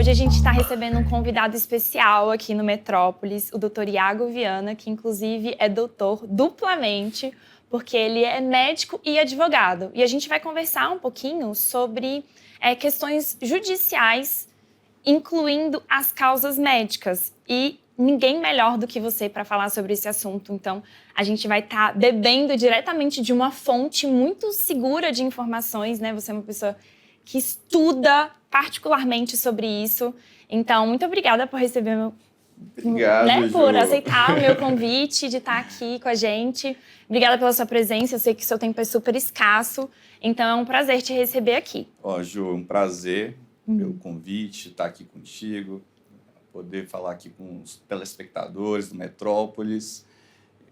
Hoje a gente está recebendo um convidado especial aqui no Metrópolis, o Dr. Iago Viana, que inclusive é doutor duplamente, porque ele é médico e advogado. E a gente vai conversar um pouquinho sobre questões judiciais, incluindo as causas médicas. E ninguém melhor do que você para falar sobre esse assunto. Então, a gente vai estar bebendo diretamente de uma fonte muito segura de informações, né? Você é uma pessoa que estuda particularmente sobre isso. Então, muito obrigada por receber Obrigado, por Ju. aceitar o meu convite de estar aqui com a gente. Obrigada pela sua presença. Eu sei que o seu tempo é super escasso. Então, é um prazer te receber aqui. Ju, um prazer pelo convite, estar aqui contigo, poder falar aqui com os telespectadores do Metrópolis.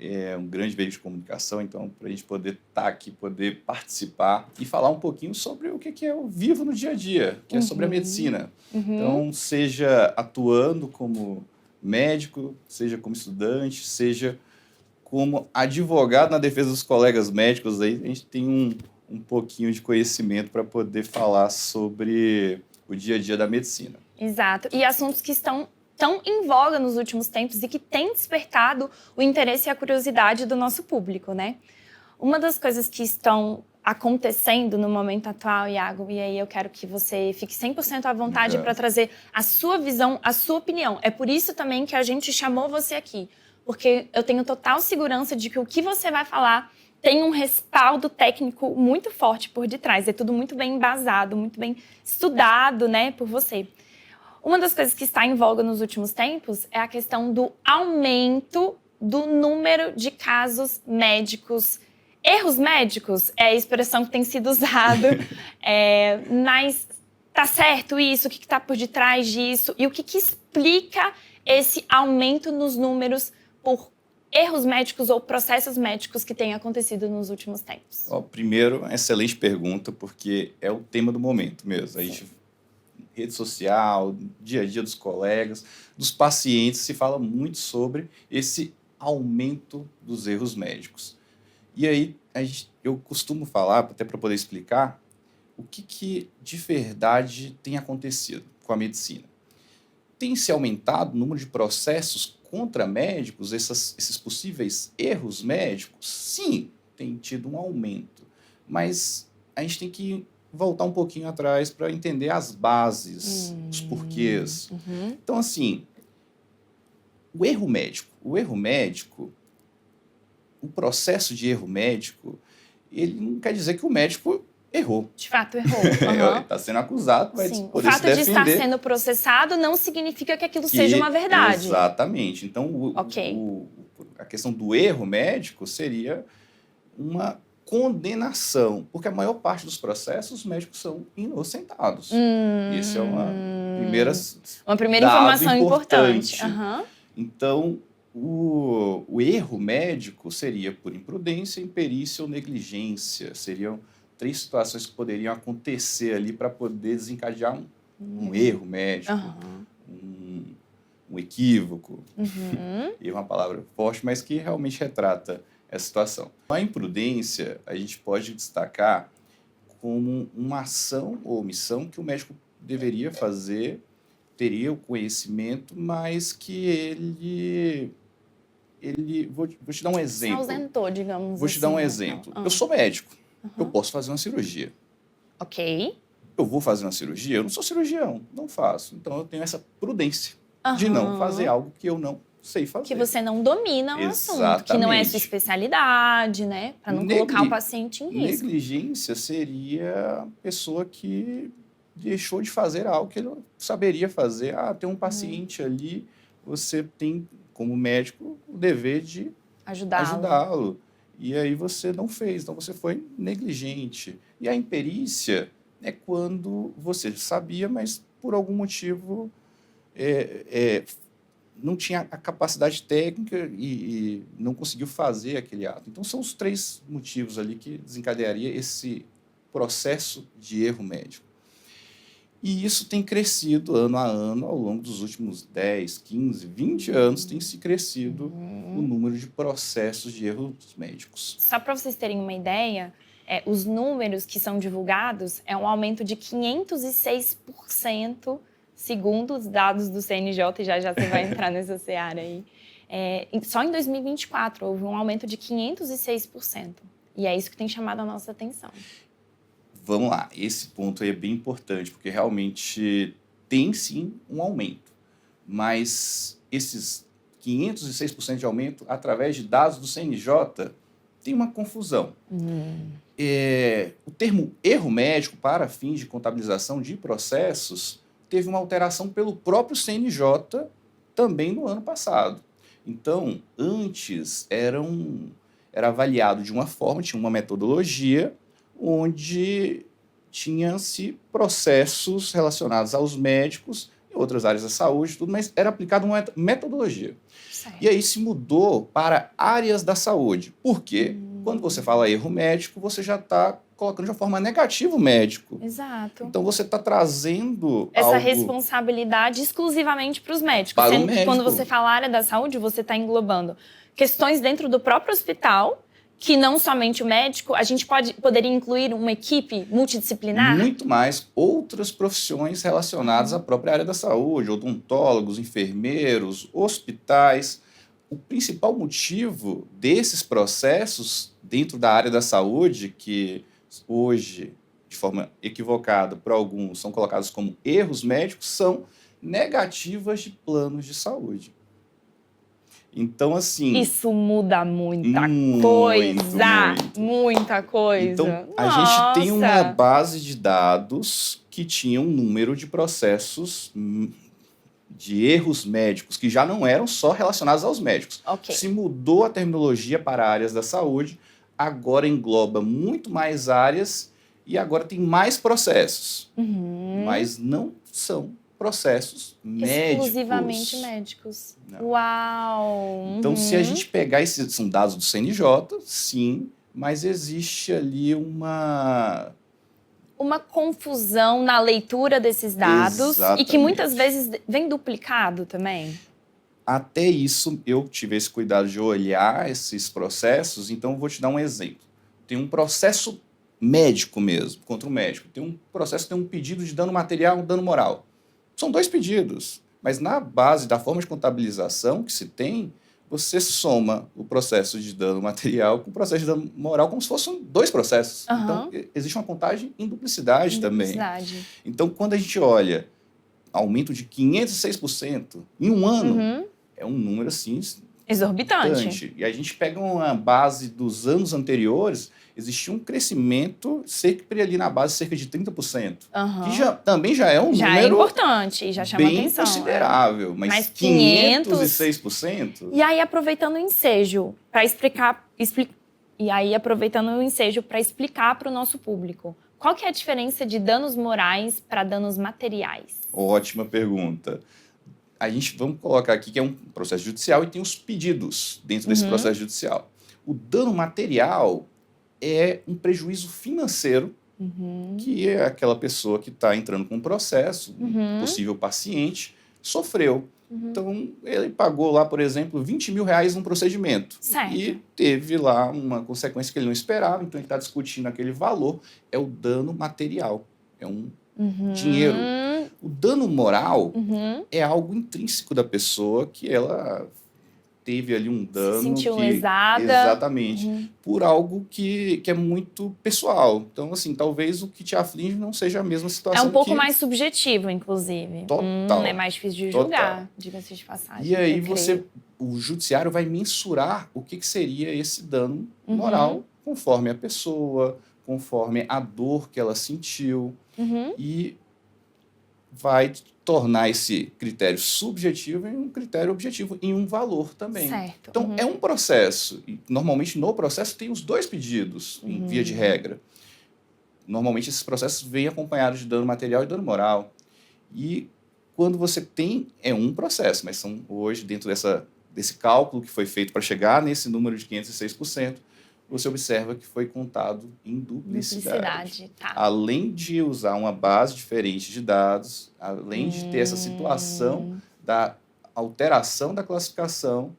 É um grande veículo de comunicação, então, para a gente poder estar aqui, poder participar e falar um pouquinho sobre o que eu vivo no dia a dia, que é sobre a medicina. Então, seja atuando como médico, seja como estudante, seja como advogado na defesa dos colegas médicos, aí a gente tem um pouquinho de conhecimento para poder falar sobre o dia a dia da medicina. Exato. E assuntos que estão tão em voga nos últimos tempos e que têm despertado o interesse e a curiosidade do nosso público, né? Uma das coisas que estão acontecendo no momento atual, Iago, e aí eu quero que você fique 100% à vontade para trazer a sua visão, a sua opinião. É por isso também que a gente chamou você aqui, porque eu tenho total segurança de que o que você vai falar tem um respaldo técnico muito forte por detrás. É tudo muito bem embasado, muito bem estudado, né, por você. Uma das coisas que está em voga nos últimos tempos é a questão do aumento do número de casos médicos. Erros médicos é a expressão que tem sido usada, mas tá certo isso? O que está por detrás disso? E o que explica esse aumento nos números por erros médicos ou processos médicos que têm acontecido nos últimos tempos? Primeiro, excelente pergunta, porque é o tema do momento mesmo. A gente, rede social, dia a dia dos colegas, dos pacientes, se fala muito sobre esse aumento dos erros médicos. E aí, eu costumo falar, até para poder explicar, o que de verdade tem acontecido com a medicina. Tem se aumentado o número de processos contra médicos, esses possíveis erros médicos? Sim, tem tido um aumento. Mas a gente tem que voltar um pouquinho atrás para entender as bases, os porquês. Então, assim, o erro médico, o processo de erro médico, ele não quer dizer que o médico errou. De fato, errou. Ele está sendo acusado, vai Sim. poder o fato se defender. De estar sendo processado não significa que aquilo seja uma verdade. Exatamente. Então, a questão do erro médico seria uma condenação, porque a maior parte dos processos os médicos são inocentados. Isso é uma primeira informação importante. Então, o erro médico seria por imprudência, imperícia ou negligência. Seriam 3 situações que poderiam acontecer ali para poder desencadear um erro médico, um equívoco. E é uma palavra forte, mas que realmente retrata essa situação. A imprudência, a gente pode destacar como uma ação ou omissão que o médico deveria fazer, teria o conhecimento, mas que ele vou te dar um exemplo. Se ausentou, digamos Vou te dar um exemplo. Eu sou médico. Eu posso fazer uma cirurgia. Ok. Eu vou fazer uma cirurgia? Eu não sou cirurgião, não faço. Então, eu tenho essa prudência de não fazer algo que eu não sei fazer. Que você não domina o assunto, que não é sua especialidade, né? Para não colocar o paciente em risco. Negligência seria a pessoa que deixou de fazer algo que ele saberia fazer. Tem um paciente ali, você tem, como médico, o dever de ajudá-lo. E aí você não fez, então você foi negligente. E a imperícia é quando você sabia, mas por algum motivo não tinha a capacidade técnica e não conseguiu fazer aquele ato. Então, são os 3 motivos ali que desencadearia esse processo de erro médico. E isso tem crescido ano a ano, ao longo dos últimos 10, 15, 20 anos, tem se crescido o número de processos de erros médicos. Só para vocês terem uma ideia, os números que são divulgados é um aumento de 506% segundo os dados do CNJ, e já já você vai entrar nessa seara aí, só em 2024 houve um aumento de 506%. E é isso que tem chamado a nossa atenção. Vamos lá, esse ponto aí é bem importante, porque realmente tem sim um aumento, mas esses 506% de aumento, através de dados do CNJ, tem uma confusão. O termo erro médico para fins de contabilização de processos teve uma alteração pelo próprio CNJ também no ano passado. Então, antes era avaliado de uma forma, tinha uma metodologia, onde tinha-se processos relacionados aos médicos e outras áreas da saúde, tudo, mas era aplicada uma metodologia. Certo. E aí se mudou para áreas da saúde. Por quê? Quando você fala erro médico, você já está colocando de uma forma negativa o médico. Exato. Então você está trazendo essa algo responsabilidade exclusivamente para os médicos. para o Sendo que médico. quando você fala área da saúde, você está englobando questões dentro do próprio hospital, que não somente o médico, a gente poderia incluir uma equipe multidisciplinar? Muito mais outras profissões relacionadas à própria área da saúde, odontólogos, enfermeiros, hospitais. O principal motivo desses processos dentro da área da saúde, que hoje, de forma equivocada por alguns, são colocados como erros médicos, são negativas de planos de saúde. Então, assim... Isso muda muita coisa. Muita coisa. Então, a gente tem uma base de dados que tinha um número de processos de erros médicos, que já não eram só relacionados aos médicos. Okay. Se mudou a terminologia para áreas da saúde, agora engloba muito mais áreas e agora tem mais processos. Mas não são processos médicos. Exclusivamente médicos. Não. Uau! Então, se a gente pegar esses são dados do CNJ, sim, mas existe ali uma confusão na leitura desses dados. Exatamente. E que muitas vezes vem duplicado também. Até isso, eu tive esse cuidado de olhar esses processos, então eu vou te dar um exemplo. Tem um processo médico mesmo, contra o médico. Tem um processo, tem um pedido de dano material e dano moral. São 2 pedidos, mas na base da forma de contabilização que se tem, você soma o processo de dano material com o processo de dano moral como se fossem 2 processos. Então, existe uma contagem em duplicidade também. Então, quando a gente olha aumento de 506% em um ano, é um número, assim, exorbitante. E a gente pega uma base dos anos anteriores, existia um crescimento sempre ali na base, cerca de 30%. Que também já é um número... Já é importante, já chama bem atenção. Considerável, mas 506%... E aí, aproveitando o ensejo, para explicar para o nosso público, qual que é a diferença de danos morais para danos materiais? Ótima pergunta. Vamos colocar aqui que é um processo judicial e tem os pedidos dentro desse processo judicial. O dano material é um prejuízo financeiro que é aquela pessoa que está entrando com um processo, um possível paciente, sofreu. Então, ele pagou lá, por exemplo, R$20 mil num procedimento. Certo. E teve lá uma consequência que ele não esperava, então ele está discutindo aquele valor. É o dano material, é um dinheiro. O dano moral é algo intrínseco da pessoa que ela teve ali um dano. Se sentiu lesada. Exatamente. Por algo que é muito pessoal. Então, assim, talvez o que te aflige não seja a mesma situação. É um pouco mais subjetivo, inclusive. Total. É mais difícil de julgar, diga-se de passagem. E aí o judiciário vai mensurar o que seria esse dano moral conforme a pessoa, conforme a dor que ela sentiu. E vai tornar esse critério subjetivo em um critério objetivo, em um valor também. Certo. Então, é um processo. E, normalmente, no processo, tem os 2 pedidos, em via de regra. Normalmente, esses processos vêm acompanhados de dano material e dano moral. E, quando você tem, é um processo, mas são hoje, dentro desse cálculo que foi feito para chegar nesse número de 506%, você observa que foi contado em duplicidade. Tá. Além de usar uma base diferente de dados, além de ter essa situação da alteração da classificação,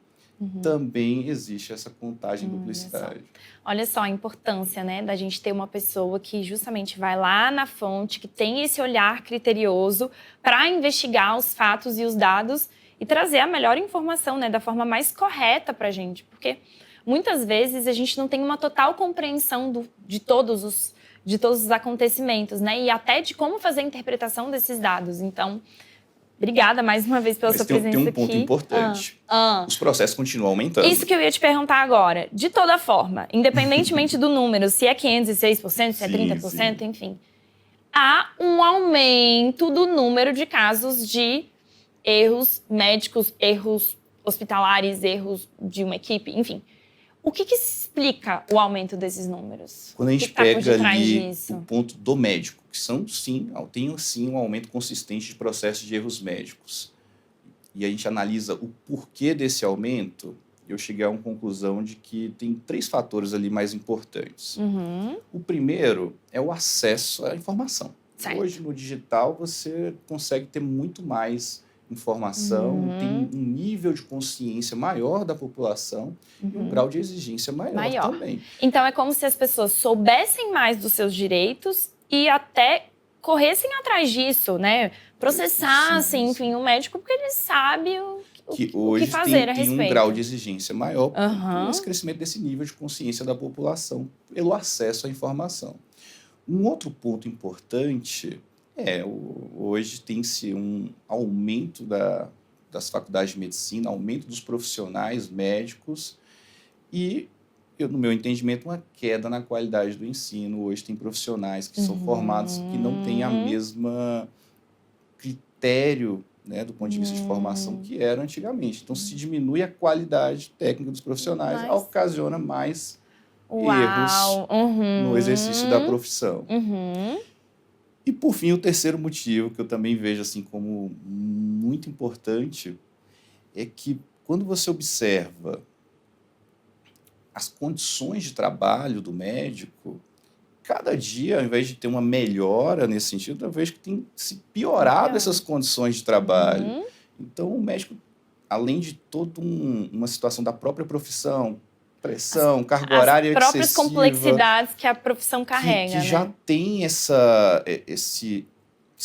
também existe essa contagem Olha duplicidade. Olha só a importância, né, da gente ter uma pessoa que justamente vai lá na fonte, que tem esse olhar criterioso para investigar os fatos e os dados e trazer a melhor informação, né, da forma mais correta para a gente. Porque muitas vezes a gente não tem uma total compreensão de todos os acontecimentos, né, e até de como fazer a interpretação desses dados. Então, obrigada mais uma vez pela sua presença aqui. Tem um ponto importante. Os processos continuam aumentando. Isso que eu ia te perguntar agora. De toda forma, independentemente do número, se é 506%, se é 30%, enfim, há um aumento do número de casos de erros médicos, erros hospitalares, erros de uma equipe, enfim. O que explica o aumento desses números? Quando a gente pega ali o ponto do médico, que tem sim um aumento consistente de processos de erros médicos, e a gente analisa o porquê desse aumento, eu cheguei a uma conclusão de que tem 3 fatores ali mais importantes. O primeiro é o acesso à informação. Certo. Hoje, no digital, você consegue ter muito mais informação, tem um nível de consciência maior da população e um grau de exigência maior também. Então, é como se as pessoas soubessem mais dos seus direitos e até corressem atrás disso, né? Processassem, enfim, o médico, porque ele sabe o que fazer a respeito. Tem um grau de exigência maior por esse crescimento desse nível de consciência da população, pelo acesso à informação. Um outro ponto importante hoje tem-se um aumento das faculdades de medicina, aumento dos profissionais médicos e, no meu entendimento, uma queda na qualidade do ensino. Hoje tem profissionais que são formados que não têm a mesma critério, né, do ponto de vista de formação que era antigamente. Então, se diminui a qualidade técnica dos profissionais, ocasiona mais erros no exercício da profissão. E, por fim, o terceiro motivo, que eu também vejo assim como muito importante, é que quando você observa as condições de trabalho do médico, cada dia, ao invés de ter uma melhora nesse sentido, eu vejo que tem se piorado essas condições de trabalho. Então, o médico, além de toda uma situação da própria profissão, pressão, carga horária excessiva... As próprias complexidades que a profissão carrega, que já tem essas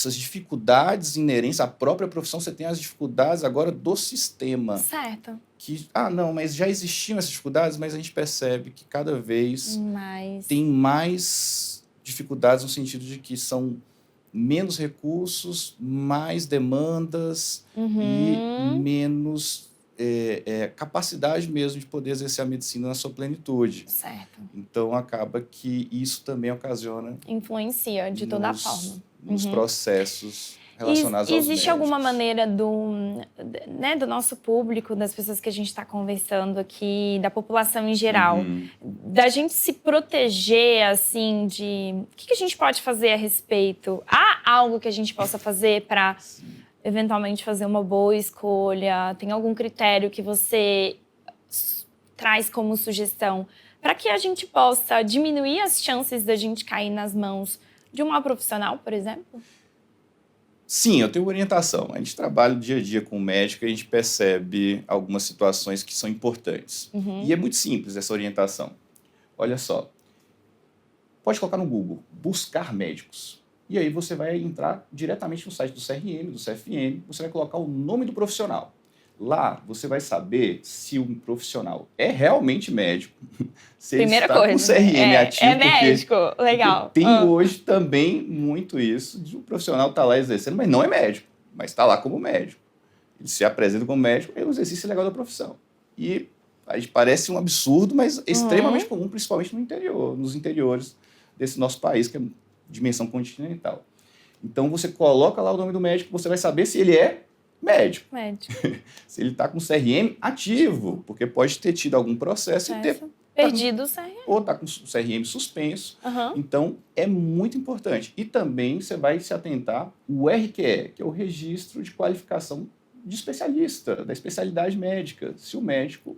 dificuldades inerentes à própria profissão, você tem as dificuldades agora do sistema. Certo. Mas já existiam essas dificuldades, mas a gente percebe que cada vez tem mais dificuldades no sentido de que são menos recursos, mais demandas e menos... capacidade mesmo de poder exercer a medicina na sua plenitude. Certo. Então, acaba que isso também ocasiona... Influencia de toda a forma. Nos processos relacionados aos médicos. Existe alguma maneira do nosso público, das pessoas que a gente está conversando aqui, da população em geral, da gente se proteger, assim, o que a gente pode fazer a respeito? Há algo que a gente possa fazer para... eventualmente fazer uma boa escolha? Tem algum critério que você traz como sugestão para que a gente possa diminuir as chances da gente cair nas mãos de um mau profissional, por exemplo? Sim, eu tenho orientação. A gente trabalha dia a dia com o médico e a gente percebe algumas situações que são importantes. E é muito simples essa orientação. Olha só, pode colocar no Google, buscar médicos. E aí você vai entrar diretamente no site do CRM, do CFM, você vai colocar o nome do profissional. Lá você vai saber se o profissional é realmente médico, se ele está com o CRM ativo. É médico, legal. Tem hoje também muito isso, de um profissional estar lá exercendo, mas não é médico, mas está lá como médico. Ele se apresenta como médico, é um exercício legal da profissão. E aí parece um absurdo, mas é extremamente comum, principalmente no interior, nos interiores desse nosso país, que é dimensão continental. Então, você coloca lá o nome do médico, você vai saber se ele é médico. Se ele está com o CRM ativo, porque pode ter tido algum processo e ter perdido o CRM. Ou está com o CRM suspenso. Então, é muito importante. E também você vai se atentar o RQE, que é o Registro de Qualificação de Especialista, da especialidade médica. Se o médico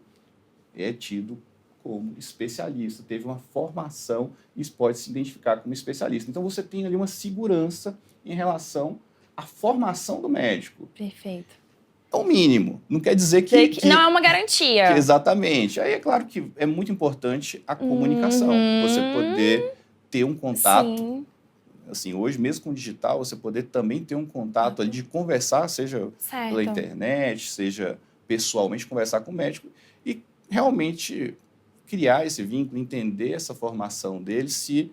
é tido como especialista, teve uma formação e pode se identificar como especialista. Então, você tem ali uma segurança em relação à formação do médico. Perfeito. é o mínimo. Não quer dizer que não é uma garantia. Exatamente. Aí é claro que é muito importante a comunicação. Você poder ter um contato. Sim. Assim, hoje, mesmo com o digital, você poder também ter um contato ali de conversar, seja pela internet, seja pessoalmente, conversar com o médico e realmente criar esse vínculo, entender essa formação dele, se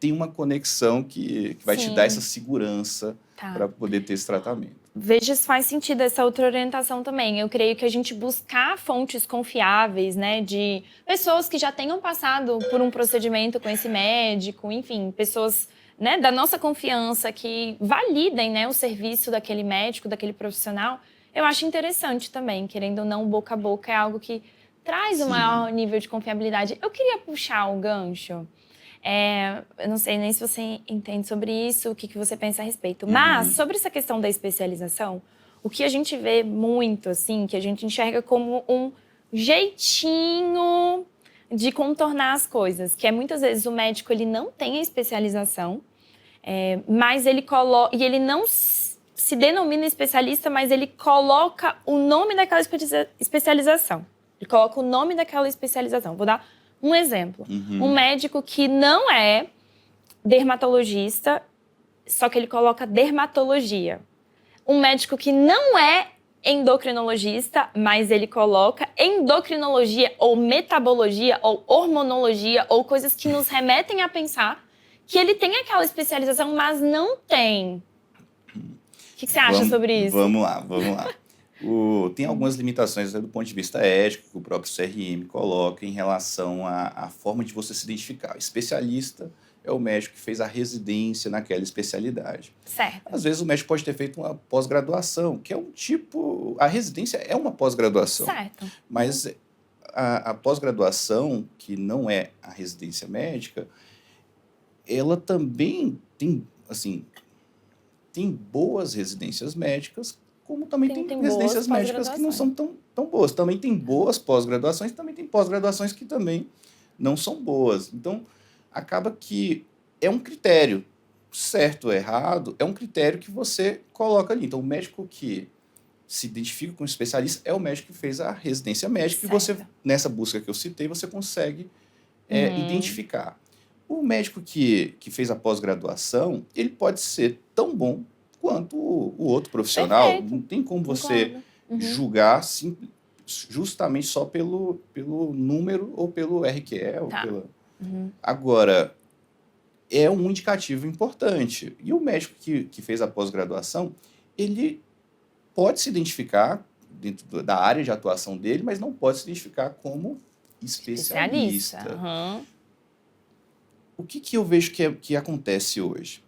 tem uma conexão que vai te dar essa segurança para poder ter esse tratamento. Veja se faz sentido essa outra orientação também. Eu creio que a gente buscar fontes confiáveis, né, de pessoas que já tenham passado por um procedimento com esse médico, enfim, pessoas, né, da nossa confiança que validem, né, o serviço daquele médico, daquele profissional. Eu acho interessante também, querendo ou não, boca a boca é algo que traz um maior nível de confiabilidade. Eu queria puxar o gancho. Eu não sei nem se você entende sobre isso, o que você pensa a respeito. Mas, sobre essa questão da especialização, o que a gente vê muito, assim, que a gente enxerga como um jeitinho de contornar as coisas, que é muitas vezes o médico ele não tem a especialização, mas ele coloca, e ele não se denomina especialista, mas ele coloca o nome daquela especialização. Ele coloca o nome daquela especialização. Vou dar um exemplo. Um médico que não é dermatologista, só que ele coloca dermatologia. Um médico que não é endocrinologista, mas ele coloca endocrinologia ou metabologia ou hormonologia ou coisas que nos remetem a pensar que ele tem aquela especialização, mas não tem. O que você acha sobre isso? Vamos lá. Tem algumas limitações do ponto de vista ético que o próprio CRM coloca em relação à forma de você se identificar. Especialista é o médico que fez a residência naquela especialidade. Certo. Às vezes o médico pode ter feito uma pós-graduação, que é um tipo... A residência é uma pós-graduação. Certo. Mas a pós-graduação, que não é a residência médica, ela também tem, assim, tem boas residências médicas, como também tem residências médicas que não são tão boas. Também tem boas pós-graduações, também tem pós-graduações que também não são boas. Então, acaba que é um critério, certo ou errado, é um critério que você coloca ali. Então, o médico que se identifica com um especialista é o médico que fez a residência médica, certo. E você, nessa busca que eu citei, você consegue identificar. O médico que fez a pós-graduação, ele pode ser tão bom quanto o outro profissional. Perfeito. Não tem como você julgar justamente só pelo número ou pelo RQE. Agora, é um indicativo importante. E o médico que fez a pós-graduação, ele pode se identificar dentro da área de atuação dele, mas não pode se identificar como especialista. O que eu vejo que acontece hoje?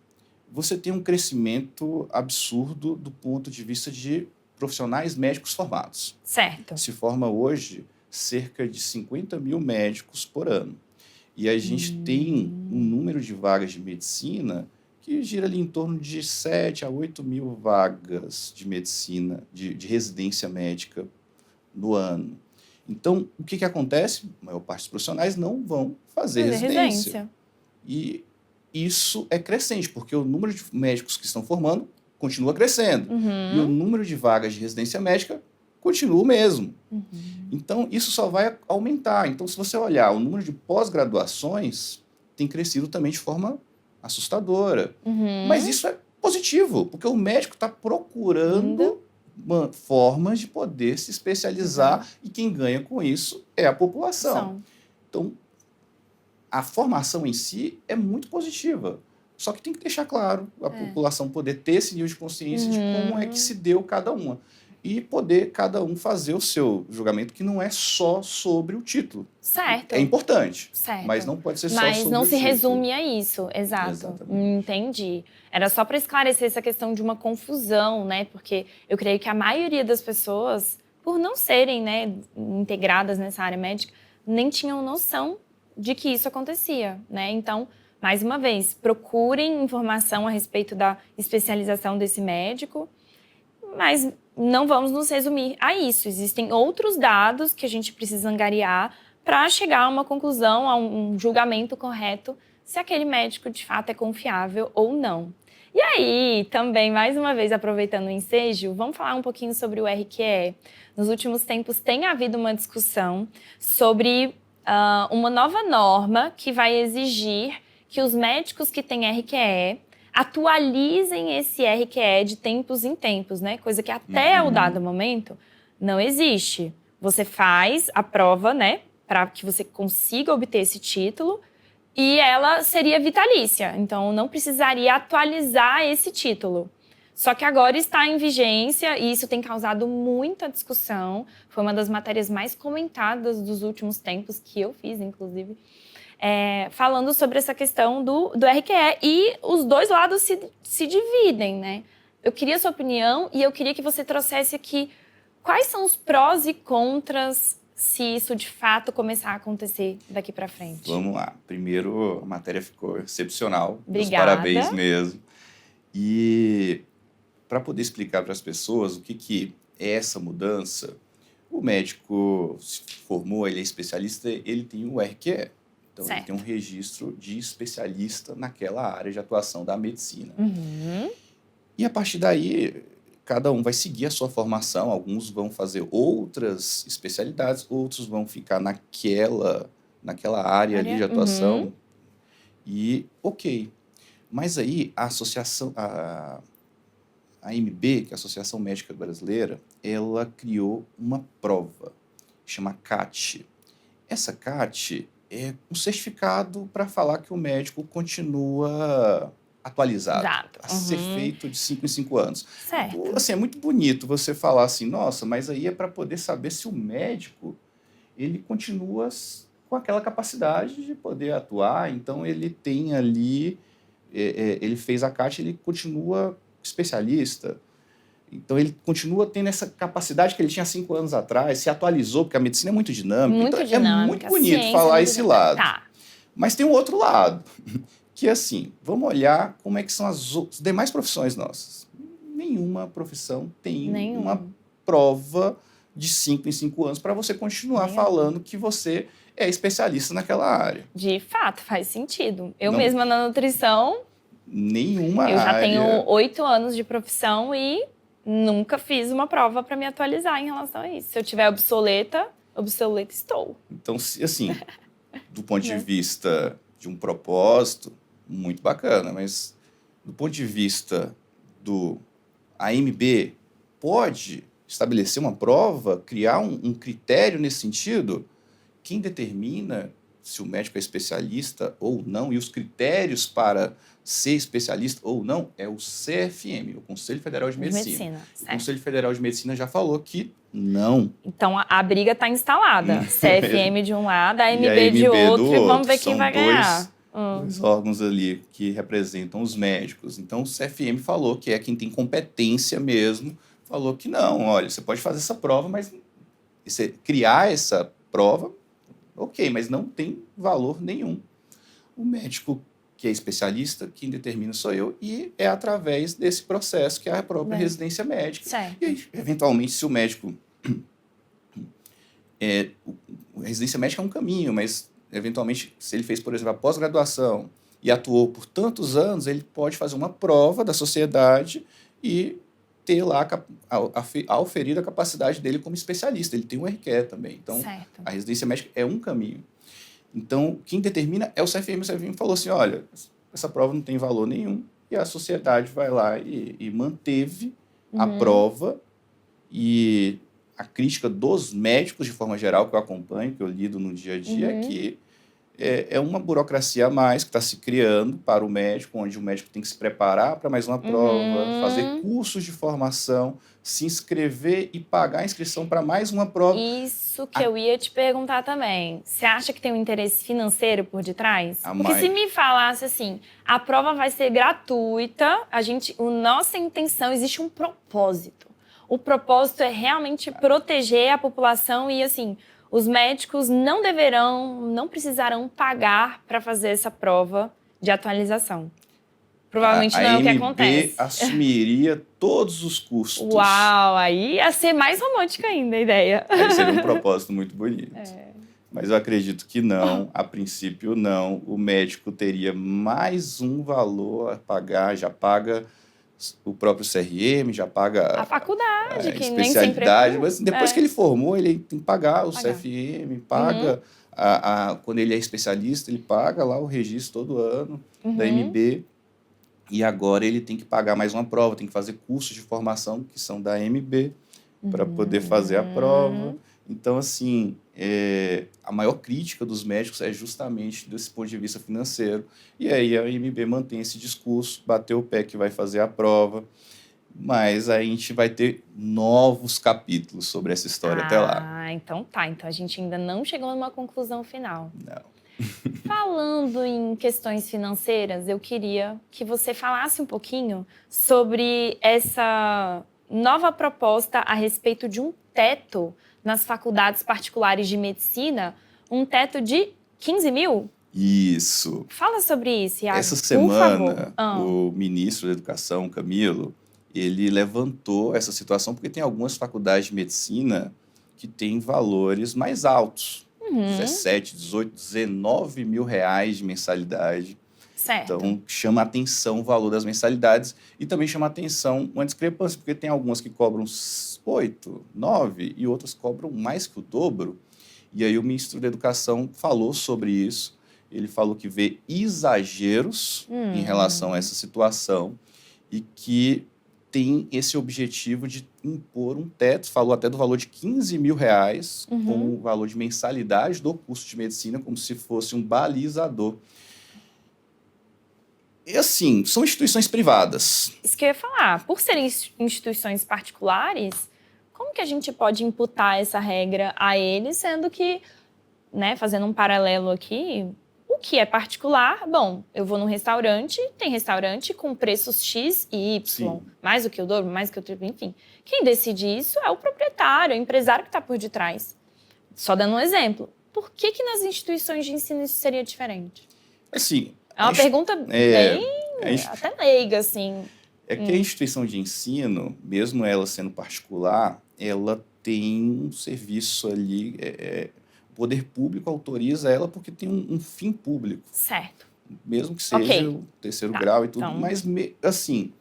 Você tem um crescimento absurdo do ponto de vista de profissionais médicos formados. Certo. Se forma hoje cerca de 50 mil médicos por ano. E a gente tem um número de vagas de medicina que gira ali em torno de 7 a 8 mil vagas de medicina, de residência médica no ano. Então, o que acontece? A maior parte dos profissionais não vão fazer residência. E isso é crescente, porque o número de médicos que estão formando continua crescendo. E o número de vagas de residência médica continua o mesmo. Então, isso só vai aumentar. Então, se você olhar, o número de pós-graduações tem crescido também de forma assustadora. Mas isso é positivo, porque o médico está procurando formas de poder se especializar e quem ganha com isso é a população. Então, a formação em si é muito positiva. Só que tem que deixar claro a população poder ter esse nível de consciência de como é que se deu cada uma. E poder cada um fazer o seu julgamento, que não é só sobre o título. Certo. É importante, certo. Mas não pode ser só sobre o título. Mas não se resume a isso, exato. Exatamente. Entendi. Era só para esclarecer essa questão de uma confusão, né? Porque eu creio que a maioria das pessoas, por não serem, né, integradas nessa área médica, nem tinham noção de que isso acontecia, né? Então, mais uma vez, procurem informação a respeito da especialização desse médico, mas não vamos nos resumir a isso. Existem outros dados que a gente precisa angariar para chegar a uma conclusão, a um julgamento correto, se aquele médico de fato é confiável ou não. E aí, também, mais uma vez, aproveitando o ensejo, vamos falar um pouquinho sobre o RQE. Nos últimos tempos tem havido uma discussão sobre uma nova norma que vai exigir que os médicos que têm RQE atualizem esse RQE de tempos em tempos, né? Coisa que até o dado momento não existe. Você faz a prova, né, para que você consiga obter esse título e ela seria vitalícia. Então, não precisaria atualizar esse título. Só que agora está em vigência e isso tem causado muita discussão. Foi uma das matérias mais comentadas dos últimos tempos, que eu fiz, inclusive, falando sobre essa questão do RQE. E os dois lados se dividem, né? Eu queria a sua opinião e eu queria que você trouxesse aqui quais são os prós e contras se isso de fato começar a acontecer daqui para frente. Vamos lá. Primeiro, a matéria ficou excepcional. Obrigada. Parabéns mesmo. E para poder explicar para as pessoas o que é essa mudança, o médico se formou, ele é especialista, ele tem o RQE. Então, certo. Ele tem um registro de especialista naquela área de atuação da medicina. E a partir daí, cada um vai seguir a sua formação. Alguns vão fazer outras especialidades, outros vão ficar naquela área ali de atuação. E, ok. Mas aí, a associação... A AMB, que é a Associação Médica Brasileira, ela criou uma prova, chama CAT. Essa CAT é um certificado para falar que o médico continua atualizado, Exato. a ser feito de 5 em 5 anos. Certo. Assim, é muito bonito você falar assim, nossa, mas aí é para poder saber se o médico ele continua com aquela capacidade de poder atuar, então ele tem ali, ele fez a CAT, ele continua especialista, então ele continua tendo essa capacidade que ele tinha 5 anos atrás, se atualizou, porque a medicina é muito dinâmica, Muito então dinâmica, é muito bonito falar esse lado. Tá. Mas tem um outro lado, que é assim, vamos olhar como é que são as demais profissões nossas. Nenhuma profissão tem uma prova de 5 em 5 anos para você continuar falando que você é especialista naquela área. De fato, faz sentido. Eu mesma na nutrição... Nenhuma área. Eu já tenho 8 anos de profissão e nunca fiz uma prova para me atualizar em relação a isso. Se eu tiver obsoleta estou. Então, assim, do ponto de vista de um propósito, muito bacana, mas do ponto de vista do AMB, pode estabelecer uma prova, criar um critério nesse sentido? Quem determina se o médico é especialista ou não e os critérios para ser especialista ou não é o CFM, o Conselho Federal de Medicina. O Conselho Federal de Medicina já falou que não. Então a briga está instalada. CFM de um lado, a AMB de outro, e vamos ver quem vai ganhar. Dois órgãos ali que representam os médicos. Então o CFM falou que é quem tem competência mesmo, falou que não, olha, você pode fazer essa prova, mas você criar essa prova, ok, mas não tem valor nenhum. O médico que é especialista, quem determina sou eu, e é através desse processo que é a própria residência médica. Certo. E aí, eventualmente, se o médico... a residência médica é um caminho, mas, eventualmente, se ele fez, por exemplo, a pós-graduação e atuou por tantos anos, ele pode fazer uma prova da sociedade e ter lá auferir a capacidade dele como especialista. Ele tem um RQE também. Então, a residência médica é um caminho. Então, quem determina é o CFM. O CFM falou assim, olha, essa prova não tem valor nenhum. E a sociedade vai lá e manteve a prova. E a crítica dos médicos, de forma geral, que eu acompanho, que eu lido no dia a dia, é que é uma burocracia a mais que está se criando para o médico, onde o médico tem que se preparar para mais uma prova, fazer cursos de formação, se inscrever e pagar a inscrição para mais uma prova. Isso que eu ia te perguntar também. Você acha que tem um interesse financeiro por detrás? Porque se me falasse assim, a prova vai ser gratuita, nossa intenção, existe um propósito. O propósito é realmente proteger a população e, assim, os médicos não precisarão pagar para fazer essa prova de atualização. Provavelmente não é o que acontece. A AMB assumiria todos os custos. Uau, aí ia ser mais romântica ainda a ideia. Aí seria um propósito muito bonito. Mas eu acredito que não, a princípio não. O médico teria mais um valor a pagar, já paga o próprio CRM, já paga A faculdade, que nem sempre especialidade. Mas depois que é, ele formou, ele tem que pagar o pagar. CFM, Uhum, paga, quando ele é especialista, ele paga lá o registro todo ano da uhum, MB. E agora ele tem que pagar mais uma prova, tem que fazer cursos de formação que são da MB para poder fazer a prova. uhum. Então, assim, a maior crítica dos médicos é justamente desse ponto de vista financeiro. E aí a MB mantém esse discurso, bateu o pé que vai fazer a prova, mas aí a gente vai ter novos capítulos sobre essa história até lá. Então tá. Então a gente ainda não chegou numa conclusão final. Não. Falando em questões financeiras, eu queria que você falasse um pouquinho sobre essa nova proposta a respeito de um teto nas faculdades particulares de medicina, um teto de 15 mil? Isso. Fala sobre isso, Iago, Essa por favor. semana, o ministro da Educação, Camilo, ele levantou essa situação porque tem algumas faculdades de medicina que têm valores mais altos. Uhum, 17, 18, 19 mil reais de mensalidade. certo. Então, chama a atenção o valor das mensalidades e também chama a atenção uma discrepância, porque tem algumas que cobram 8, 9 e outras cobram mais que o dobro. E aí o ministro da Educação falou sobre isso. Ele falou que vê exageros em relação a essa situação e que tem esse objetivo de impor um teto, falou até do valor de 15 mil reais como o valor de mensalidade do curso de medicina, como se fosse um balizador. E assim, são instituições privadas. Isso que eu ia falar. Por serem instituições particulares, como que a gente pode imputar essa regra a eles, sendo que, né, fazendo um paralelo aqui, o que é particular, bom, eu vou num restaurante, tem restaurante com preços X e Y, Sim. mais do que o dobro, mais do que o triplo, enfim. Quem decide isso é o proprietário, é o empresário que está por detrás. Só dando um exemplo. Por que nas instituições de ensino isso seria diferente? Assim, É uma pergunta bem até leiga, assim. É que a instituição de ensino, mesmo ela sendo particular, ela tem um serviço ali, o poder público autoriza ela porque tem um fim público, Certo. mesmo que seja Ok. o terceiro Tá, grau e tudo, então- mas assim,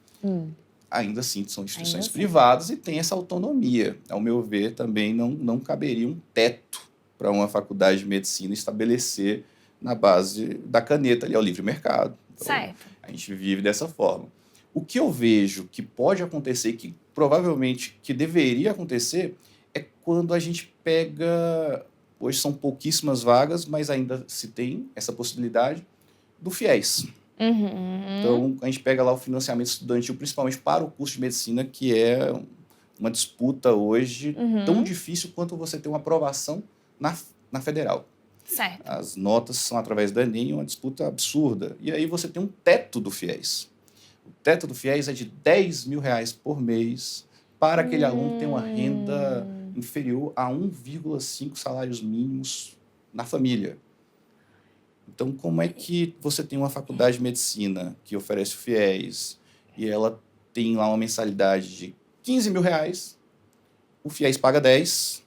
ainda assim são instituições Ainda assim. privadas e tem essa autonomia. Ao meu ver, também não caberia um teto para uma faculdade de medicina estabelecer na base da caneta ali, ao livre mercado. Então, Certo. a gente vive dessa forma. O que eu vejo que pode acontecer, que provavelmente que deveria acontecer, é quando a gente pega, hoje são pouquíssimas vagas, mas ainda se tem essa possibilidade, do FIES. Então, a gente pega lá o financiamento estudantil, principalmente para o curso de medicina, que é uma disputa hoje tão difícil quanto você ter uma aprovação na federal. Certo. As notas são através do Enem, uma disputa absurda. E aí você tem um teto do FIES. O teto do FIES é de 10 mil reais por mês para aquele aluno ter uma renda inferior a 1,5 salários mínimos na família. Então, como é que você tem uma faculdade de medicina que oferece o FIES e ela tem lá uma mensalidade de 15 mil reais, o FIES paga 10,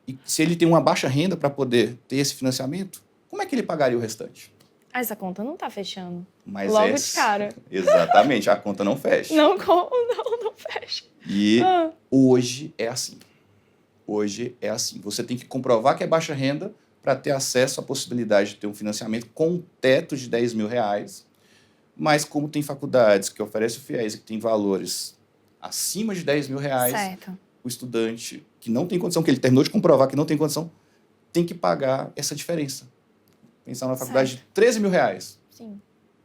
e se ele tem uma baixa renda para poder ter esse financiamento, como é que ele pagaria o restante? Essa conta não tá fechando. Mas Logo de cara. Exatamente, a conta não fecha. Não fecha. E hoje é assim. Hoje é assim. Você tem que comprovar que é baixa renda para ter acesso à possibilidade de ter um financiamento com um teto de 10 mil reais. Mas como tem faculdades que oferecem o FIES e que tem valores acima de 10 mil reais, Certo. o estudante que não tem condição, que ele terminou de comprovar que não tem condição, tem que pagar essa diferença. Pensar numa faculdade de 13 mil reais. Sim.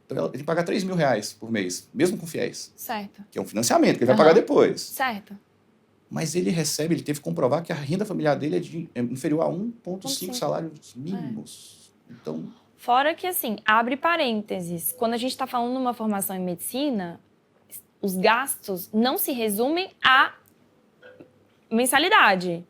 Então, ele tem que pagar 3 mil reais por mês, mesmo com FIES, Certo. que é um financiamento que ele vai pagar depois. Certo. Mas ele teve que comprovar que a renda familiar dele é inferior a 1,5 salários mínimos. Então, fora que, assim, abre parênteses, quando a gente está falando numa formação em medicina, os gastos não se resumem à mensalidade.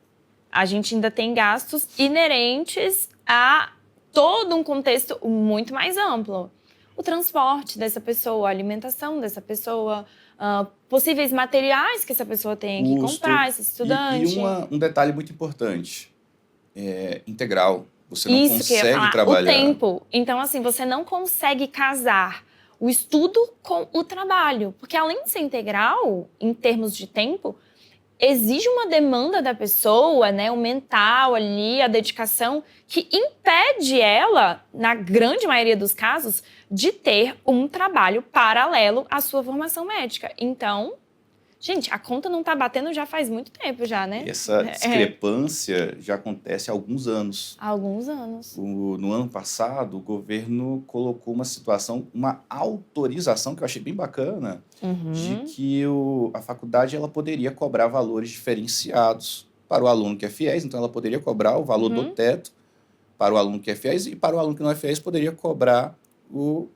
A gente ainda tem gastos inerentes a todo um contexto muito mais amplo. O transporte dessa pessoa, a alimentação dessa pessoa, possíveis materiais que essa pessoa tem que comprar, esse estudante. E um detalhe muito importante. integral. Você não Isso que eu ia consegue falar, trabalhar. o tempo. Então, assim, você não consegue casar o estudo com o trabalho. Porque além de ser integral, em termos de tempo, exige uma demanda da pessoa, né? O mental ali, a dedicação, que impede ela, na grande maioria dos casos, de ter um trabalho paralelo à sua formação médica. Então, gente, a conta não tá batendo já faz muito tempo já, né? Essa discrepância já acontece há alguns anos. Há alguns anos. No ano passado, o governo colocou uma situação, uma autorização, que eu achei bem bacana, de que a faculdade ela poderia cobrar valores diferenciados para o aluno que é fiéis. Então, ela poderia cobrar o valor do teto para o aluno que é fiéis e para o aluno que não é fiéis poderia cobrar o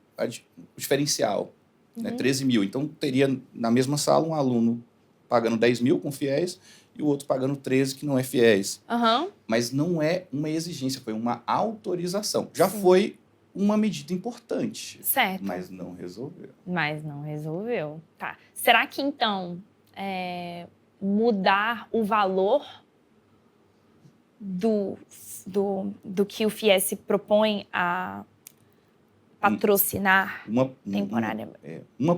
diferencial, né, 13 mil. Então, teria na mesma sala um aluno pagando 10 mil com fiéis e o outro pagando 13 que não é fiéis. Mas não é uma exigência, foi uma autorização. Já foi uma medida importante. Certo. Mas não resolveu. Mas não resolveu. Tá. Será que, então, mudar o valor do que o FIES se propõe a patrocinar temporariamente?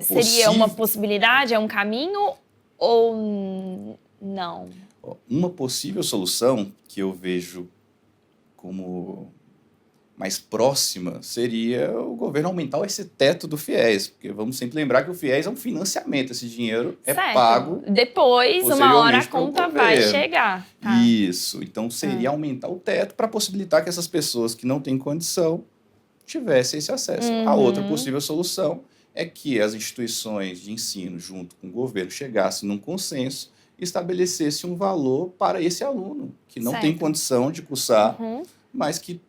Seria uma possibilidade? É um caminho ou não? Uma possível solução que eu vejo como mais próxima seria o governo aumentar esse teto do FIES, porque vamos sempre lembrar que o FIES é um financiamento, esse dinheiro é pago. Depois, uma hora a conta vai chegar. Tá? Isso, então seria aumentar o teto para possibilitar que essas pessoas que não têm condição tivessem esse acesso. A outra possível solução é que as instituições de ensino, junto com o governo, chegassem num consenso e estabelecessem um valor para esse aluno, que não tem condição de cursar, mas que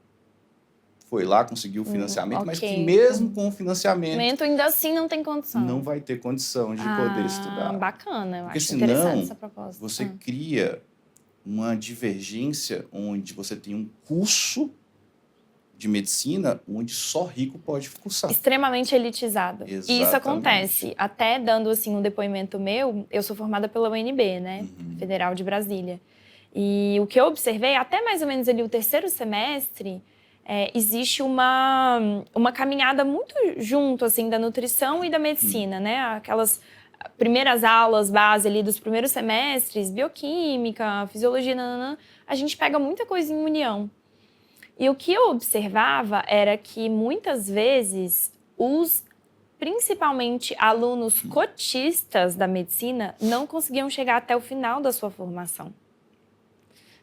foi lá, conseguiu o financiamento, mas que mesmo com o financiamento... ainda assim não tem condição. Não vai ter condição de poder estudar. Bacana, eu porque acho interessante essa proposta. Porque senão você cria uma divergência onde você tem um curso de medicina onde só rico pode cursar. Extremamente elitizado. Exatamente. E isso acontece. Até dando assim, um depoimento meu, eu sou formada pela UNB, né? Federal de Brasília. E o que eu observei, até mais ou menos ali o terceiro semestre... existe uma caminhada muito junto, assim, da nutrição e da medicina, né? Aquelas primeiras aulas base ali dos primeiros semestres, bioquímica, fisiologia, a gente pega muita coisa em união. E o que eu observava era que, muitas vezes, principalmente alunos cotistas da medicina não conseguiam chegar até o final da sua formação.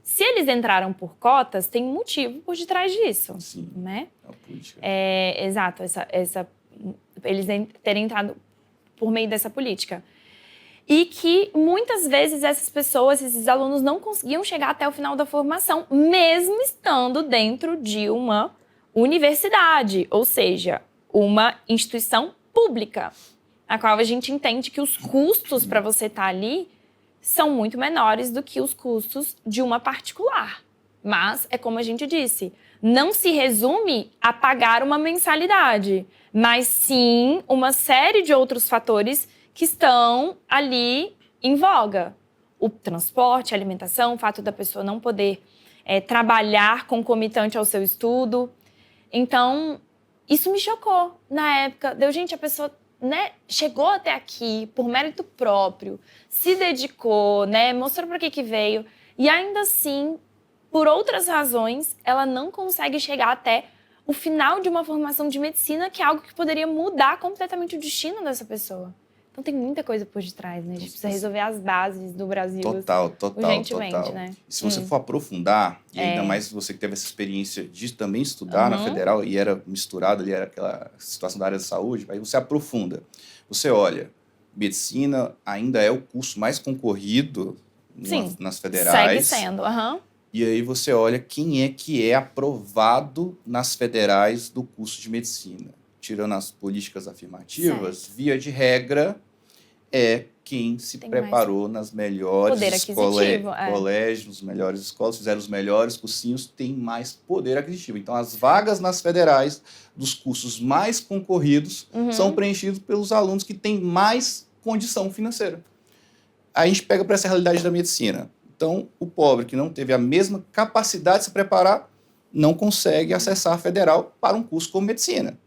Se eles entraram por cotas, tem um motivo por detrás disso. Sim, né? a política. Exato, eles terem entrado por meio dessa política. E que, muitas vezes, essas pessoas, esses alunos, não conseguiam chegar até o final da formação, mesmo estando dentro de uma universidade, ou seja, uma instituição pública, a qual a gente entende que os custos para você estar ali são muito menores do que os custos de uma particular. Mas, é como a gente disse, não se resume a pagar uma mensalidade, mas sim uma série de outros fatores que estão ali em voga. O transporte, a alimentação, o fato da pessoa não poder trabalhar concomitante ao seu estudo. Então, isso me chocou na época. Gente, a pessoa... né, chegou até aqui por mérito próprio, se dedicou, né, mostrou para que veio, e ainda assim, por outras razões, ela não consegue chegar até o final de uma formação de medicina, que é algo que poderia mudar completamente o destino dessa pessoa. Então tem muita coisa por detrás, né? A gente precisa resolver as bases do Brasil. Total. Urgentemente, né? E se você for aprofundar, e ainda mais você que teve essa experiência de também estudar na Federal, e era misturado ali, era aquela situação da área da saúde, aí você aprofunda. Você olha, medicina ainda é o curso mais concorrido nas federais. Segue sendo, E aí você olha quem é que é aprovado nas federais do curso de medicina. Tirando as políticas afirmativas, via de regra, é quem se preparou nas melhores colégios, nas melhores escolas, fizeram os melhores cursinhos, tem mais poder aquisitivo. Então, as vagas nas federais dos cursos mais concorridos são preenchidos pelos alunos que têm mais condição financeira. Aí a gente pega para essa realidade da medicina. Então, o pobre que não teve a mesma capacidade de se preparar não consegue acessar a federal para um curso como medicina.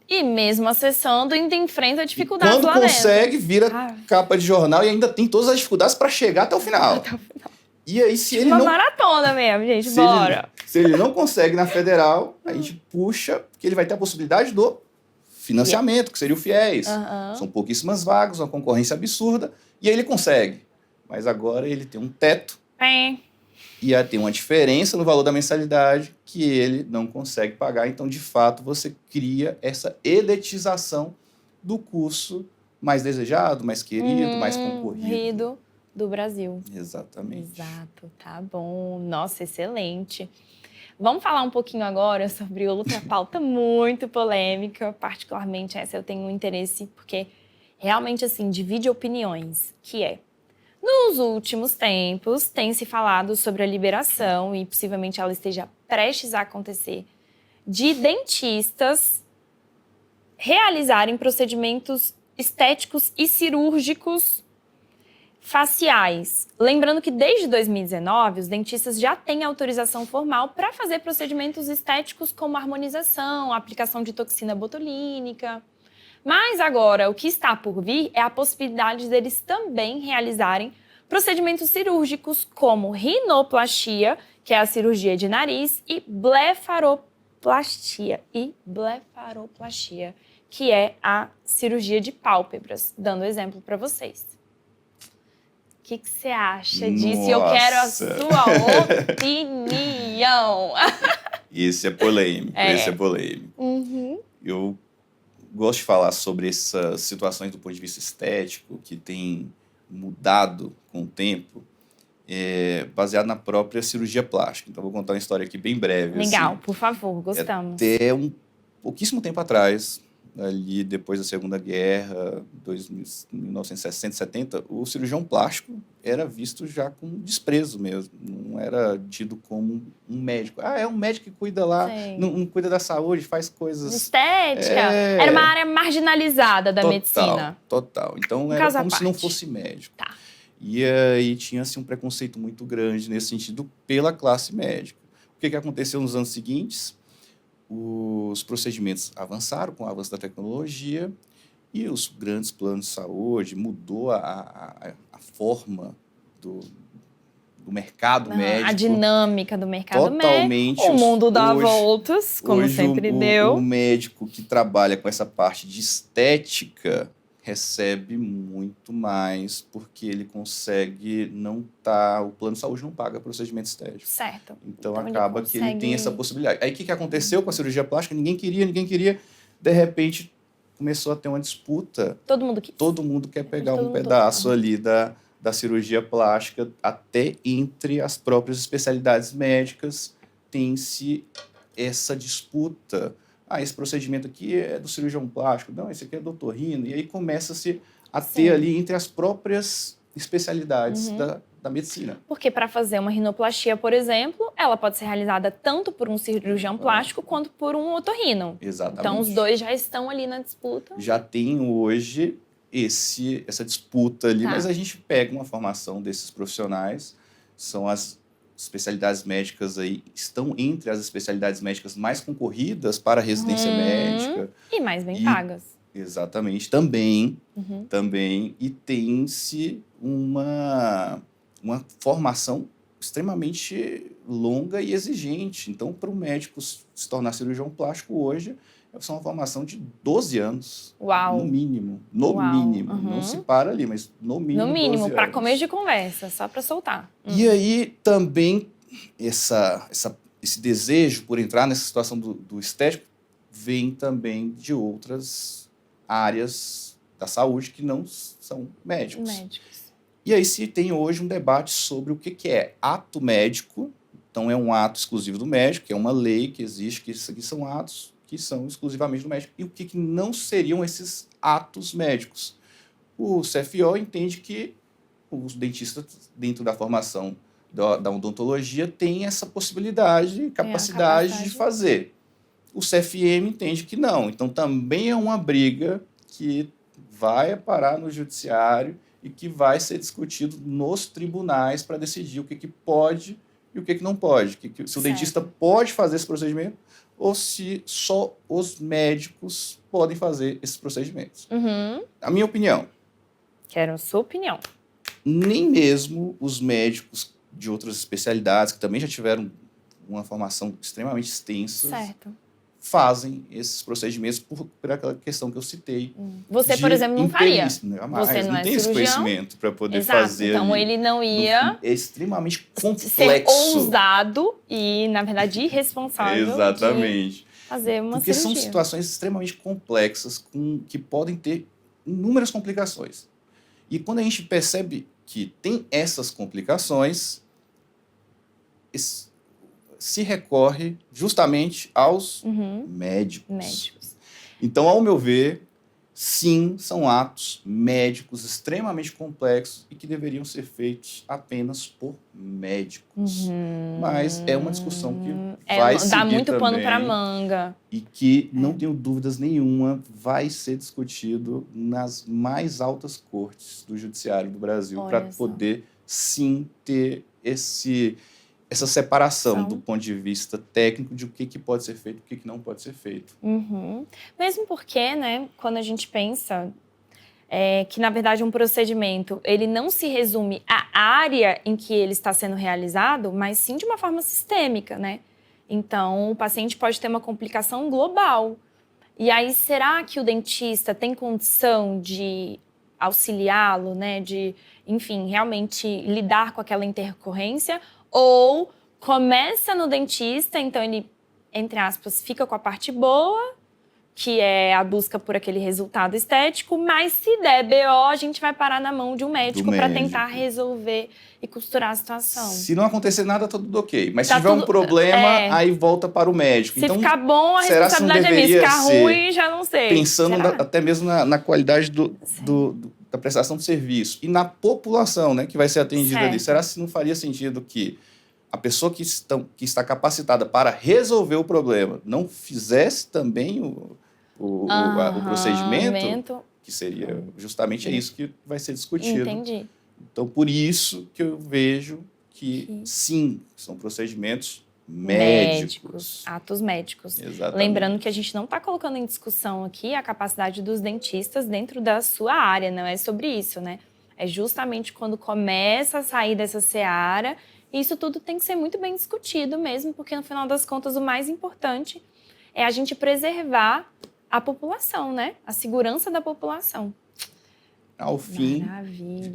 E mesmo acessando, ainda enfrenta dificuldades Quando lá dentro. consegue, vira capa de jornal e ainda tem todas as dificuldades para chegar até o final. E aí, se ele Uma não... maratona mesmo, gente, bora. Se ele não consegue na federal, a gente puxa, porque ele vai ter a possibilidade do financiamento, que seria o FIES. São pouquíssimas vagas, uma concorrência absurda, e aí ele consegue. Mas agora ele tem um teto e aí tem uma diferença no valor da mensalidade que ele não consegue pagar. Então, de fato, você cria essa elitização do curso mais desejado, mais querido, mais concorrido. Do Brasil. Exatamente. Exato, tá bom. Nossa, excelente. Vamos falar um pouquinho agora sobre outra pauta muito polêmica, particularmente essa eu tenho um interesse, porque realmente, assim, divide opiniões, que é: nos últimos tempos, tem se falado sobre a liberação, e possivelmente ela esteja prestes a acontecer, de dentistas realizarem procedimentos estéticos e cirúrgicos faciais. Lembrando que desde 2019, os dentistas já têm autorização formal para fazer procedimentos estéticos como harmonização, aplicação de toxina botulínica. Mas agora, o que está por vir é a possibilidade deles também realizarem procedimentos cirúrgicos como rinoplastia, que é a cirurgia de nariz, e blefaroplastia, que é a cirurgia de pálpebras, dando exemplo para vocês. O que você acha disso? Eu quero a sua opinião. Esse é polêmico, Eu gosto de falar sobre essas situações do ponto de vista estético, que tem mudado com o tempo, baseado na própria cirurgia plástica. Então, vou contar uma história aqui bem breve. Legal, assim. Por favor, gostamos. Até pouquíssimo tempo atrás, ali depois da Segunda Guerra, 1960, 70, o cirurgião plástico era visto já com desprezo mesmo. Não era tido como um médico. É um médico que cuida lá, não cuida da saúde, faz coisas... Estética. Era uma área marginalizada da medicina. Total. Então, era como se não fosse médico. Tá. E aí tinha-se um preconceito muito grande nesse sentido pela classe médica. O que aconteceu nos anos seguintes? Os procedimentos avançaram com o avanço da tecnologia e os grandes planos de saúde mudou a forma do mercado médico. A dinâmica do mercado totalmente médico. O mundo dá voltas, como hoje sempre deu. O médico que trabalha com essa parte de estética recebe muito mais porque ele consegue o plano de saúde não paga procedimento estético. Certo. Então acaba que ele tem essa possibilidade. Aí o que aconteceu com a cirurgia plástica? Ninguém queria. De repente, começou a ter uma disputa. Todo mundo quis. Todo mundo quer pegar um pedaço ali da cirurgia plástica, até entre as próprias especialidades médicas tem-se essa disputa. Esse procedimento aqui é do cirurgião plástico, não, esse aqui é do otorrino. E aí começa-se a ter ali entre as próprias especialidades da medicina. Porque para fazer uma rinoplastia, por exemplo, ela pode ser realizada tanto por um cirurgião plástico quanto por um otorrino. Exatamente. Então, os dois já estão ali na disputa. Já tem hoje essa disputa ali, mas a gente pega uma formação desses profissionais, são as especialidades médicas aí, estão entre as especialidades médicas mais concorridas para a residência médica. E mais bem pagas. Exatamente, também. E tem-se uma formação extremamente longa e exigente. Então, para o médico se tornar cirurgião plástico hoje, é uma formação de 12 anos. Uau. No mínimo. Mínimo. Não se para ali, mas no mínimo. No mínimo, para começo de conversa, só para soltar. E aí também esse desejo por entrar nessa situação do estético vem também de outras áreas da saúde que não são médicos. E aí se tem hoje um debate sobre o que é ato médico. Então, é um ato exclusivo do médico, é uma lei que existe, que isso aqui são atos que são exclusivamente do médico. E o que não seriam esses atos médicos? O CFO entende que os dentistas, dentro da formação da odontologia, têm essa possibilidade, capacidade de fazer. O CFM entende que não. Então, também é uma briga que vai parar no judiciário e que vai ser discutido nos tribunais para decidir o que pode e o que não pode. Se o dentista pode fazer esse procedimento ou se só os médicos podem fazer esses procedimentos. A minha opinião. Quero a sua opinião. Nem mesmo os médicos de outras especialidades, que também já tiveram uma formação extremamente extensa, fazem esses procedimentos por aquela questão que eu citei. Você, por exemplo, não faria. Jamais. Você não é tem esse conhecimento para poder fazer. Então, ele não ia... É extremamente complexo. Ser ousado e, na verdade, irresponsável. Exatamente. Fazer uma Porque cirurgia. são situações extremamente complexas que podem ter inúmeras complicações. E quando a gente percebe que tem essas complicações, se recorre justamente aos médicos. Então, ao meu ver, sim, são atos médicos extremamente complexos e que deveriam ser feitos apenas por médicos. Mas é uma discussão que vai seguir dá muito também, pano para manga. E que, não tenho dúvidas nenhuma, vai ser discutido nas mais altas cortes do judiciário do Brasil para poder, sim, ter essa separação do ponto de vista técnico de o que pode ser feito e o que não pode ser feito. Mesmo porque, né, quando a gente pensa que, na verdade, um procedimento ele não se resume à área em que ele está sendo realizado, mas sim de uma forma sistêmica, né? Então, o paciente pode ter uma complicação global. E aí, será que o dentista tem condição de auxiliá-lo, né? De, enfim, realmente lidar com aquela intercorrência? Ou começa no dentista, então ele, entre aspas, fica com a parte boa, que é a busca por aquele resultado estético, mas se der BO, a gente vai parar na mão de um médico para tentar resolver e costurar a situação. Se não acontecer nada, tá tudo ok. Mas se tiver um problema, aí volta para o médico. Se então, ficar bom, a responsabilidade é minha. Se ficar ruim, já não sei. Pensando até mesmo na qualidade da prestação de serviço e na população, né, que vai ser atendida ali. Será que não faria sentido que a pessoa que está capacitada para resolver o problema não fizesse também o procedimento? Que seria justamente isso que vai ser discutido. Entendi. Então, por isso que eu vejo que sim, são procedimentos médicos. Atos médicos. Exatamente. Lembrando que a gente não está colocando em discussão aqui a capacidade dos dentistas dentro da sua área, não é sobre isso, né? É justamente quando começa a sair dessa seara, isso tudo tem que ser muito bem discutido mesmo, porque no final das contas o mais importante é a gente preservar a população, né? A segurança da população. Ao fim,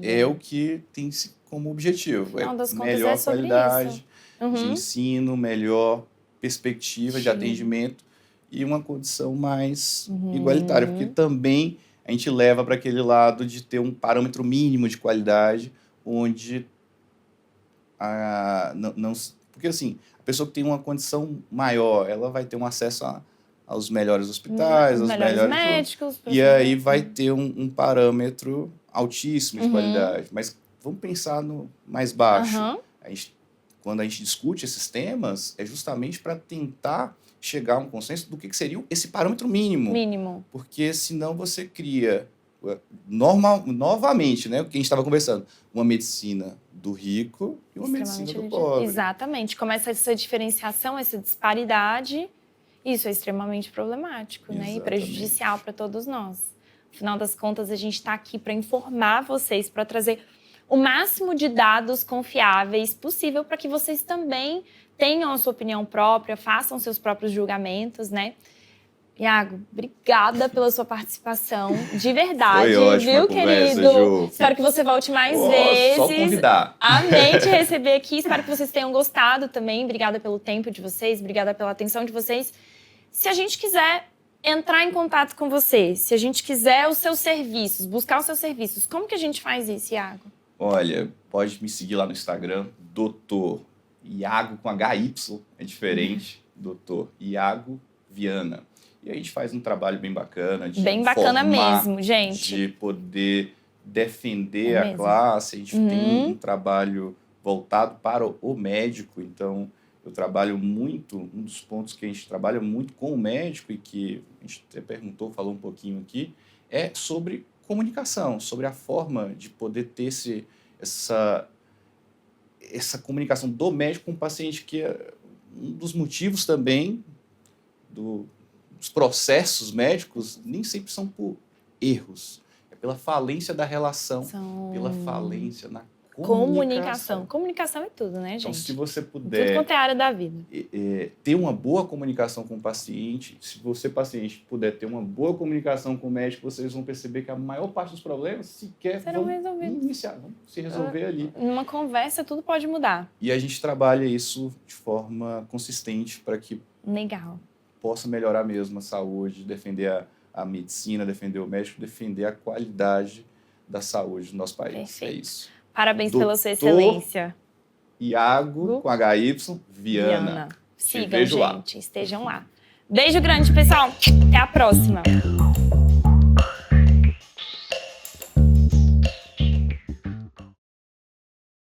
é o que tem como objetivo. No final das contas, melhor qualidade de ensino, melhor perspectiva de atendimento e uma condição mais igualitária. Porque também a gente leva para aquele lado de ter um parâmetro mínimo de qualidade, onde porque assim, a pessoa que tem uma condição maior, ela vai ter um acesso aos melhores hospitais, aos melhores médicos. E aí vai ter um parâmetro altíssimo de qualidade. Mas vamos pensar no mais baixo. Quando a gente discute esses temas, é justamente para tentar chegar a um consenso do que seria esse parâmetro mínimo. Porque senão você cria, novamente, né, o que a gente estava conversando, uma medicina do rico e uma medicina do pobre. Exatamente. Começa essa diferenciação, essa disparidade. Isso é extremamente problemático, né? E prejudicial para todos nós. Afinal das contas, a gente está aqui para informar vocês, para trazer o máximo de dados confiáveis possível para que vocês também tenham a sua opinião própria, façam seus próprios julgamentos, né? Iago, obrigada pela sua participação, de verdade, foi ótima, viu, conversa, querido? Ju. Espero que você volte mais vezes. Só convidar. Amei te receber aqui, espero que vocês tenham gostado também. Obrigada pelo tempo de vocês, obrigada pela atenção de vocês. Se a gente quiser entrar em contato com você, se a gente quiser os seus serviços, buscar os seus serviços, como que a gente faz isso, Iago? Olha, pode me seguir lá no Instagram, Dr. Iago com HY, é diferente, Dr. Iago Viana. E a gente faz um trabalho bem bacana de bacana mesmo, gente. De poder defender a classe. A gente tem um trabalho voltado para o médico, então eu trabalho muito, um dos pontos que a gente trabalha muito com o médico e que a gente até falou um pouquinho aqui, é sobre comunicação, sobre a forma de poder ter essa comunicação do médico com o paciente, que é um dos motivos também dos processos médicos, nem sempre são por erros, é pela falência da relação, pela falência na comunicação. Comunicação é tudo, né, gente? Então, se você Tudo puder quanto é área da vida. ter uma boa comunicação com o paciente, se você, paciente, puder ter uma boa comunicação com o médico, vocês vão perceber que a maior parte dos problemas sequer Serão vão resolvidos. vão se resolver ali. Numa conversa, tudo pode mudar. E a gente trabalha isso de forma consistente para que Legal. possa melhorar mesmo a saúde, defender a medicina, defender o médico, defender a qualidade da saúde do nosso país. Perfeito. É isso. Parabéns Doutor pela sua excelência. Iago, com HY, Viana. Sigam, vejo lá. gente. Estejam lá. Beijo grande, pessoal. Até a próxima.